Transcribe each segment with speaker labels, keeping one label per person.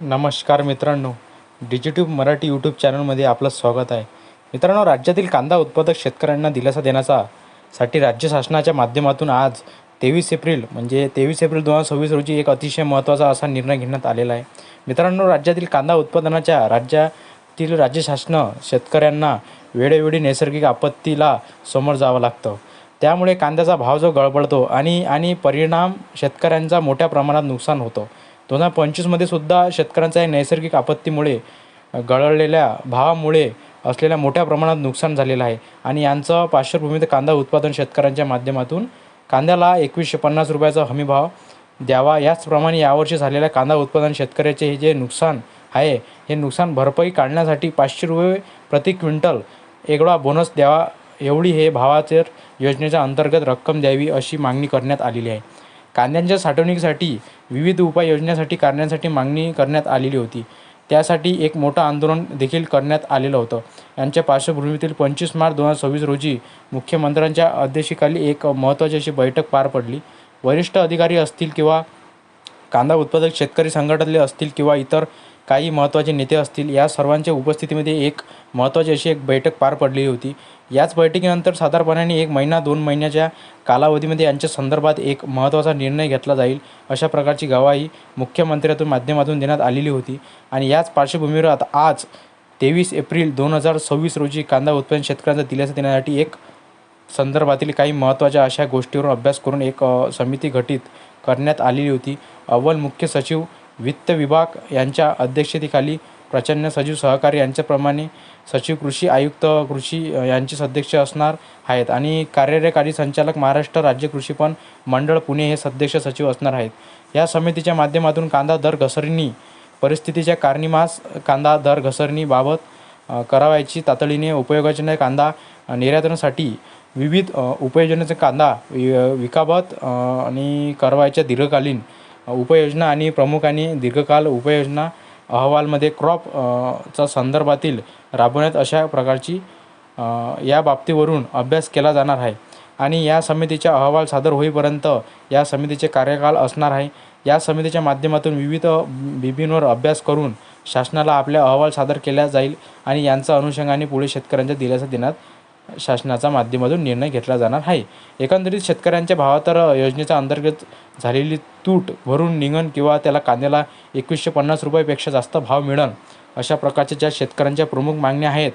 Speaker 1: नमस्कार मित्रांनो, डिजिट्यूब मराठी यूट्यूब चॅनलमध्ये आपलं स्वागत आहे. मित्रांनो, राज्यातील कांदा उत्पादक शेतकऱ्यांना दिलासा देण्यासाठी राज्य शासनाच्या माध्यमातून आज 23 एप्रिल 2026 रोजी एक अतिशय महत्त्वाचा असा निर्णय घेण्यात आलेला आहे. मित्रांनो, राज्यातील कांदा उत्पादनाच्या राज्य शासन शेतकऱ्यांना वेळोवेळी नैसर्गिक आपत्तीला समोर जावं लागतं. त्यामुळे कांद्याचा भाव जो गडबडतो आणि परिणाम शेतकऱ्यांचा मोठ्या प्रमाणात नुकसान होतं. 2025मध्ये सुद्धा शेतकऱ्यांच्या या नैसर्गिक आपत्तीमुळे गळलेल्या भावामुळे असलेल्या मोठ्या प्रमाणात नुकसान झालेलं आहे आणि यांचं पार्श्वभूमीत कांदा उत्पादन शेतकऱ्यांच्या माध्यमातून कांद्याला 2150 रुपयाचा हमीभाव द्यावा. याचप्रमाणे यावर्षी झालेल्या कांदा उत्पादन शेतकऱ्याचे हे जे नुकसान आहे, हे नुकसान भरपाई काढण्यासाठी 500 रुपये प्रति क्विंटल एवढा बोनस द्यावा, एवढी हे भावाच्या योजनेच्या अंतर्गत रक्कम द्यावी अशी मागणी करण्यात आलेली आहे. कांद्यांच्या साठवणुकीसाठी विविध उपाययोजनांसाठी करण्यासाठी मागणी करण्यात आलेली होती. त्यासाठी एक मोठं आंदोलन देखील करण्यात आलेलं होतं. यांच्या पार्श्वभूमीतील 25 मार्च 2026 रोजी मुख्यमंत्र्यांच्या अध्यक्षतेखाली एक महत्त्वाची अशी बैठक पार पडली. वरिष्ठ अधिकारी असतील किंवा कांदा उत्पादक शेतकरी संघटनातले असतील किंवा इतर काही महत्त्वाचे नेते असतील, या सर्वांच्या उपस्थितीमध्ये एक महत्त्वाची अशी एक बैठक पार पडली होती. याच बैठकीनंतर साधारणपणे 1 महिना 2 महिन्याच्या कालावधीमध्ये यांच्या संदर्भात एक महत्त्वाचा निर्णय घेतला जाईल अशा प्रकारची ग्वाही मुख्यमंत्र्यांच्या माध्यमातून देण्यात आलेली होती. आणि याच पार्श्वभूमीवर आता आज 23 एप्रिल 2026 रोजी कांदा उत्पादन शेतकऱ्यांचा दिलासा देण्यासाठी एक संदर्भातील काही महत्त्वाच्या अशा गोष्टींवर अभ्यास करून एक समिती गठीत करण्यात आलेली होती. अव्वल मुख्य सचिव वित्त विभाग यांच्या अध्यक्षतेखाली प्रचंड सचिव सहकारी यांच्याप्रमाणे सचिव कृषी आयुक्त कृषी यांचे सदस्य असणार आहेत आणि कार्यकारी संचालक महाराष्ट्र राज्य कृषी पण मंडळ पुणे हे सदस्य सचिव असणार आहेत. या समितीच्या माध्यमातून कांदा दर घसरणी परिस्थितीच्या कारणीमास कांदा दर घसरणीबाबत करावयाची तातडीने उपाययोजना, कांदा निर्यातनासाठी विविध उपाययोजनांचा कांदा विकाबाबत आणि करावयाच्या दीर्घकालीन उपाययोजना आणि प्रमुख आणि दीर्घकाल उपाययोजना अहवालमध्ये क्रॉप चा संदर्भातील राबवण्यात अशा प्रकारची या बाबतीवरून अभ्यास केला जाणार आहे आणि या समितीचा अहवाल सादर होईपर्यंत या समितीचे कार्यकाल असणार आहे. या समितीच्या माध्यमातून विविध बाबींवर अभ्यास करून शासनाला आपला अहवाल सादर केला जाईल आणि यांच्या अनुषंगाने पुढे शेतकऱ्यांचा दिलासा देण्यात शासनाच्या माध्यमातून निर्णय घेतला जाणार आहे. एकंदरीत शेतकऱ्यांच्या भावातर योजनेच्या अंतर्गत झालेली तूट भरून निघन किंवा त्याला कांद्याला 2150 रुपयापेक्षा जास्त भाव मिळेल अशा प्रकारच्या ज्या शेतकऱ्यांच्या प्रमुख मागण्या आहेत,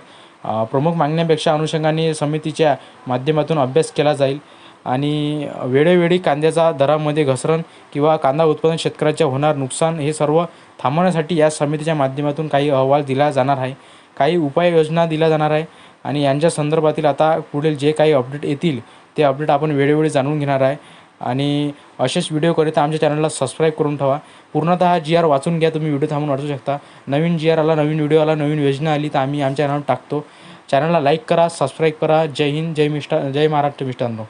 Speaker 1: प्रमुख मागण्यांपेक्षा अनुषंगाने समितीच्या माध्यमातून अभ्यास केला जाईल आणि वेळोवेळी कांद्याचा दरामध्ये घसरण किंवा कांदा उत्पादन शेतकऱ्याच्या होणार नुकसान हे सर्व थांबवण्यासाठी या समितीच्या माध्यमातून काही अहवाल दिला जाणार आहे, काही उपाययोजना दिल्या जाणार आहे आणि यांच्या संदर्भातील आता पुढील जे काही अपडेट येतील ते अपडेट आपण वेळोवेळी जाणून घेणार आहे. आणि असेच व्हिडिओकरिता आमच्या चॅनलला सबस्क्राईब करून ठेवा. पूर्णतः GR वाचून घ्या, तुम्ही व्हिडिओ थांबून वाचू शकता. नवीन GR आला, नवीन व्हिडिओ आला, नवीन योजना आली तर आम्ही आमच्या चॅनलवर टाकतो. चॅनलला लाईक करा, सबस्क्राईब करा. जय हिंद, जय महाराष्ट्र मित्रांनो.